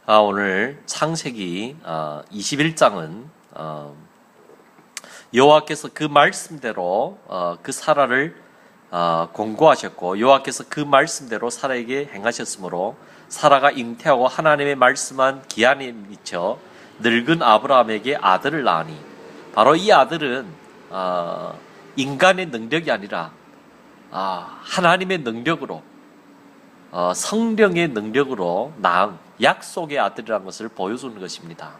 오늘 창세기 21장은 여호와께서 그 말씀대로 그 사라를 권고하셨고, 여호와께서 그 말씀대로 사라에게 행하셨으므로 사라가 잉태하고 하나님의 말씀한 기한에 미쳐 늙은 아브라함에게 아들을 낳으니, 바로 이 아들은 인간의 능력이 아니라 하나님의 능력으로, 성령의 능력으로 낳은 약속의 아들이라는 것을 보여주는 것입니다.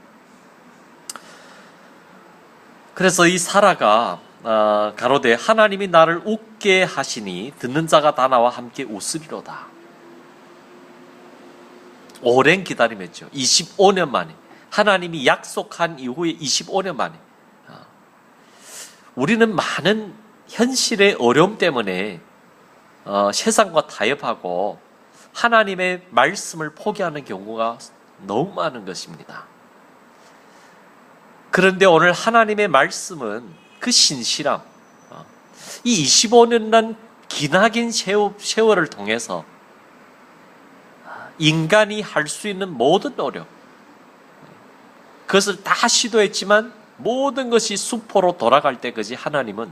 그래서 이 사라가 가로되 하나님이 나를 웃게 하시니 듣는 자가 다 나와 함께 웃으리로다. 오랜 기다림했죠. 25년 만에, 하나님이 약속한 이후에 25년 만에. 우리는 많은 현실의 어려움 때문에 세상과 타협하고 하나님의 말씀을 포기하는 경우가 너무 많은 것입니다. 그런데 오늘 하나님의 말씀은 그 신실함, 이 25년간 기나긴 세월을 통해서 인간이 할 수 있는 모든 노력, 그것을 다 시도했지만 모든 것이 수포로 돌아갈 때까지 하나님은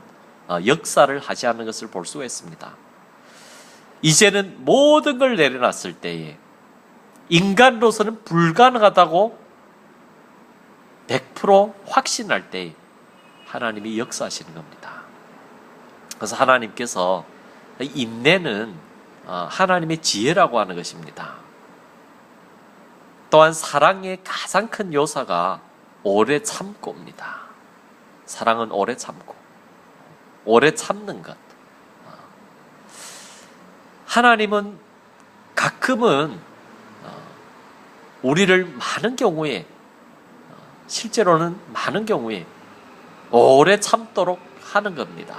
역사를 하지 않는 것을 볼 수가 있습니다. 이제는 모든 걸 내려놨을 때에 인간으로서는 불가능하다고 100% 확신할 때에 하나님이 역사하시는 겁니다. 그래서 하나님께서 인내는 하나님의 지혜라고 하는 것입니다. 또한 사랑의 가장 큰 요소가 오래 참고입니다. 사랑은 오래 참고, 오래 참는 것. 하나님은 가끔은 우리를 많은 경우에, 실제로는 많은 경우에 오래 참도록 하는 겁니다.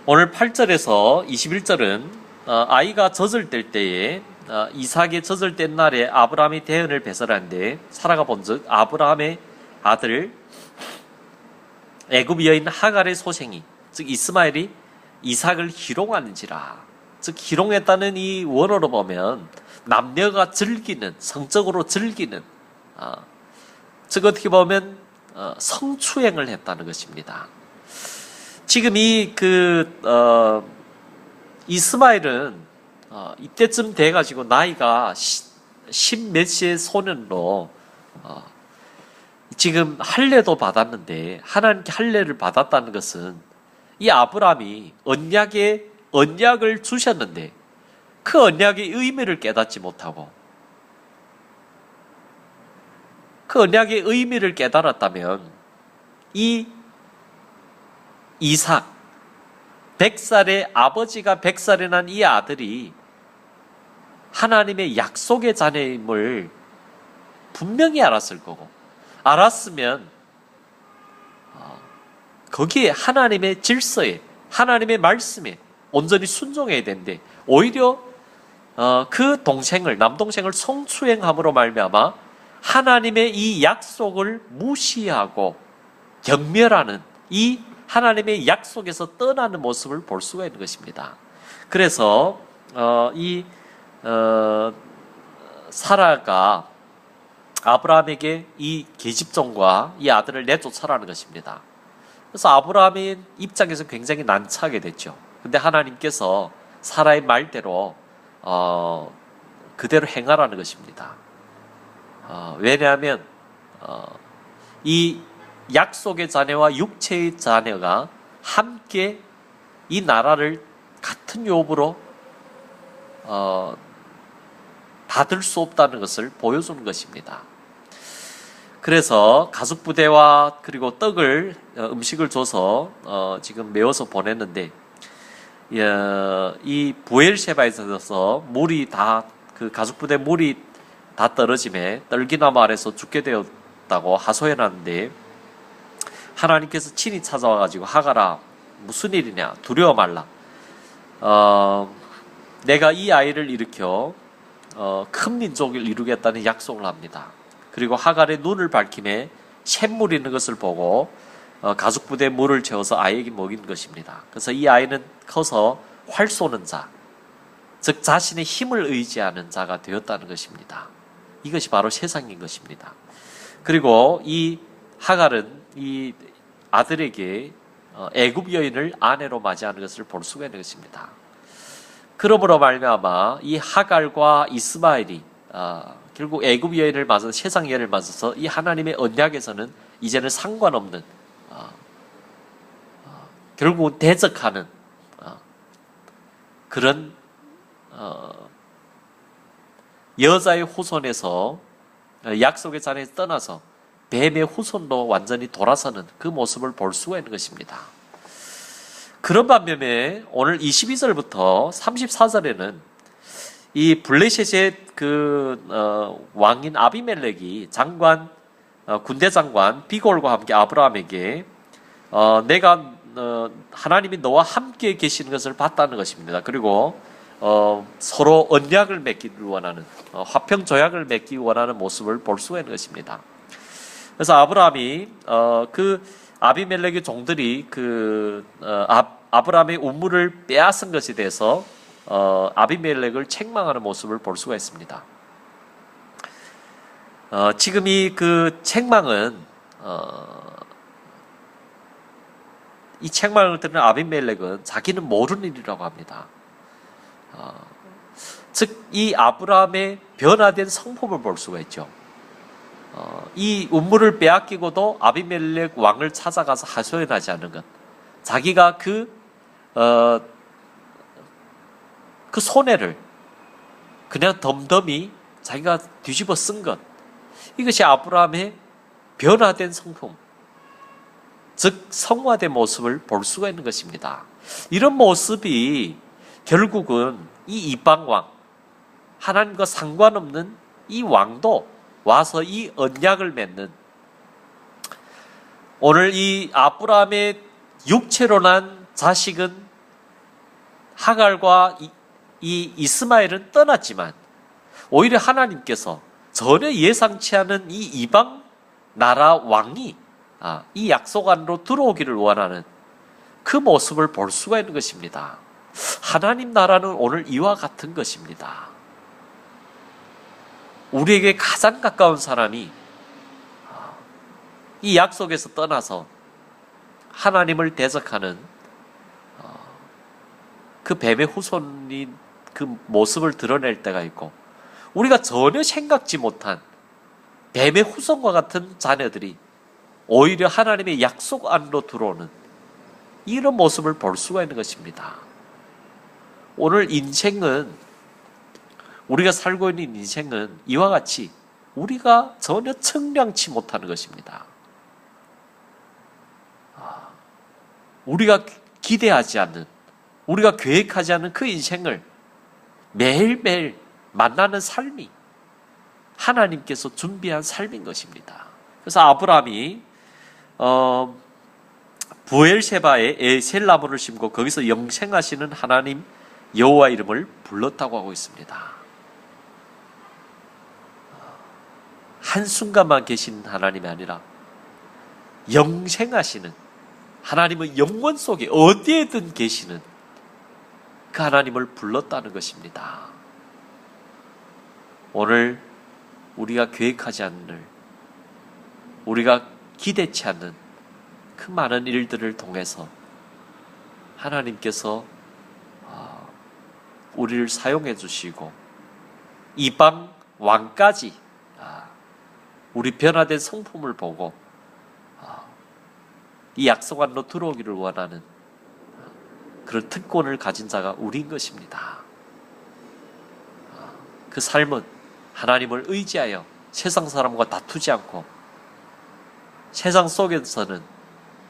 오늘 8절에서 21절은 아이가 젖을 때에 이삭이 젖을 뗀 날에 아브라함이 대언을 배설하는데, 사라가 본즉 아브라함의 아들 애굽 여인 하갈의 소생이, 즉 이스마엘이 이삭을 희롱하는지라. 즉 희롱했다는 이 원어로 보면 남녀가 즐기는, 성적으로 즐기는, 즉 어떻게 보면 성추행을 했다는 것입니다. 지금 이스마엘은 이때쯤 돼가지고 나이가 10몇 세의 소년으로 지금 할례도 받았는데, 하나님께 할례를 받았다는 것은 이 아브라함이 언약을 주셨는데 그 언약의 의미를 깨닫지 못하고, 그 언약의 의미를 깨달았다면 이 이삭, 100살의 아버지가 100살에 난 이 아들이 하나님의 약속의 자녀임을 분명히 알았을 거고, 알았으면 거기에 하나님의 질서에, 하나님의 말씀에 온전히 순종해야 되는데, 오히려 그 남동생을 성추행함으로 말미암아 하나님의 이 약속을 무시하고 경멸하는, 이 하나님의 약속에서 떠나는 모습을 볼 수가 있는 것입니다. 그래서 사라가 아브라함에게 이 계집종과 이 아들을 내쫓아라는 것입니다. 그래서 아브라함의 입장에서 굉장히 난처하게 됐죠. 근데 하나님께서 사라의 말대로 그대로 행하라는 것입니다. 왜냐하면 이 약속의 자녀와 육체의 자녀가 함께 이 나라를 같은 요구로 받을 수 없다는 것을 보여주는 것입니다. 그래서 가축부대와 그리고 음식을 줘서 지금 메워서 보냈는데, 이 부엘셰바에서 그 가축부대 물이 다 떨어짐에 떨기나무 아래서 죽게 되었다고 하소연하는데, 하나님께서 친히 찾아와가지고 하갈아 무슨 일이냐, 두려워 말라. 내가 이 아이를 일으켜 큰 민족을 이루겠다는 약속을 합니다. 그리고 하갈의 눈을 밝힘에 샘물이 있는 것을 보고 가축부대에 물을 채워서 아이에게 먹인 것입니다. 그래서 이 아이는 커서 활 쏘는 자, 즉 자신의 힘을 의지하는 자가 되었다는 것입니다. 이것이 바로 세상인 것입니다. 그리고 이 하갈은 이 아들에게 애굽 여인을 아내로 맞이하는 것을 볼 수가 있는 것입니다. 그러므로 말미암아 이 하갈과 이스마엘이 결국 애굽 여인을 맞아서 세상 여인을 맞아서 이 하나님의 언약에서는 이제는 상관없는 결국은 대적하는 그런 여자의 후손에서 약속의 자리에서 떠나서 뱀의 후손로 완전히 돌아서는 그 모습을 볼 수가 있는 것입니다. 그런 반면에 오늘 22절부터 34절에는 이 블레셋의 왕인 아비멜렉이 장관, 군대 장관 비골과 함께 아브라함에게 내가 하나님이 너와 함께 계시는 것을 봤다는 것입니다. 그리고 서로 언약을 맺기를 원하는 화평 조약을 맺기 원하는 모습을 볼 수가 있는 것입니다. 그래서 아브라함이 그 아비멜렉의 종들이 아브라함의 우물을 빼앗은 것에 대해서 아비멜렉을 책망하는 모습을 볼 수가 있습니다. 지금 이 책망은 이 책망을 듣는 아비멜렉은 자기는 모르는 일이라고 합니다. 즉 이 아브라함의 변화된 성품을 볼 수가 있죠. 이 우물을 빼앗기고도 아비멜렉 왕을 찾아가서 하소연하지 않는 것, 자기가 그 손해를 그냥 덤덤히 자기가 뒤집어 쓴 것, 이것이 아브라함의 변화된 성품, 즉 성화된 모습을 볼 수가 있는 것입니다. 이런 모습이 결국은 이 이방왕, 하나님과 상관없는 이 왕도 와서 이 언약을 맺는, 오늘 이 아브라함의 육체로 난 자식은 하갈과 이 이스마엘은 떠났지만 오히려 하나님께서 전혀 예상치 않은 이 이방 나라 왕이 이 약속 안으로 들어오기를 원하는 그 모습을 볼 수가 있는 것입니다. 하나님 나라는 오늘 이와 같은 것입니다. 우리에게 가장 가까운 사람이 이 약속에서 떠나서 하나님을 대적하는 그 뱀의 후손인 그 모습을 드러낼 때가 있고, 우리가 전혀 생각지 못한 뱀의 후손과 같은 자녀들이 오히려 하나님의 약속 안으로 들어오는 이런 모습을 볼 수가 있는 것입니다. 오늘 인생은, 우리가 살고 있는 인생은 이와 같이 우리가 전혀 측량치 못하는 것입니다. 우리가 기대하지 않는, 우리가 계획하지 않는 그 인생을 매일매일 만나는 삶이 하나님께서 준비한 삶인 것입니다. 그래서 아브라함이 부엘세바에 에셀나무를 심고 거기서 영생하시는 하나님 여호와 이름을 불렀다고 하고 있습니다. 한순간만 계신 하나님이 아니라 영생하시는, 하나님은 영원 속에 어디에든 계시는 그 하나님을 불렀다는 것입니다. 오늘 우리가 계획하지 않는 일, 우리가 기대치 않는 그 많은 일들을 통해서 하나님께서 우리를 사용해 주시고 이방 왕까지 우리 변화된 성품을 보고 이 약속 안으로 들어오기를 원하는 그런 특권을 가진 자가 우리인 것입니다. 그 삶은 하나님을 의지하여 세상 사람과 다투지 않고, 세상 속에서는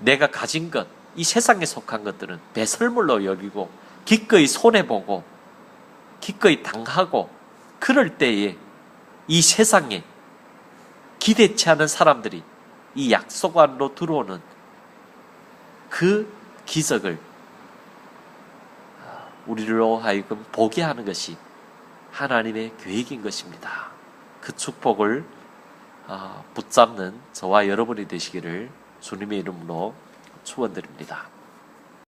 내가 가진 것, 이 세상에 속한 것들은 배설물로 여기고 기꺼이 손해보고 기꺼이 당하고, 그럴 때에 이 세상에 기대치 않은 사람들이 이 약속 안으로 들어오는 그 기적을 우리로 하여금 보게 하는 것이 하나님의 계획인 것입니다. 그 축복을 붙잡는 저와 여러분이 되시기를 주님의 이름으로 축원드립니다.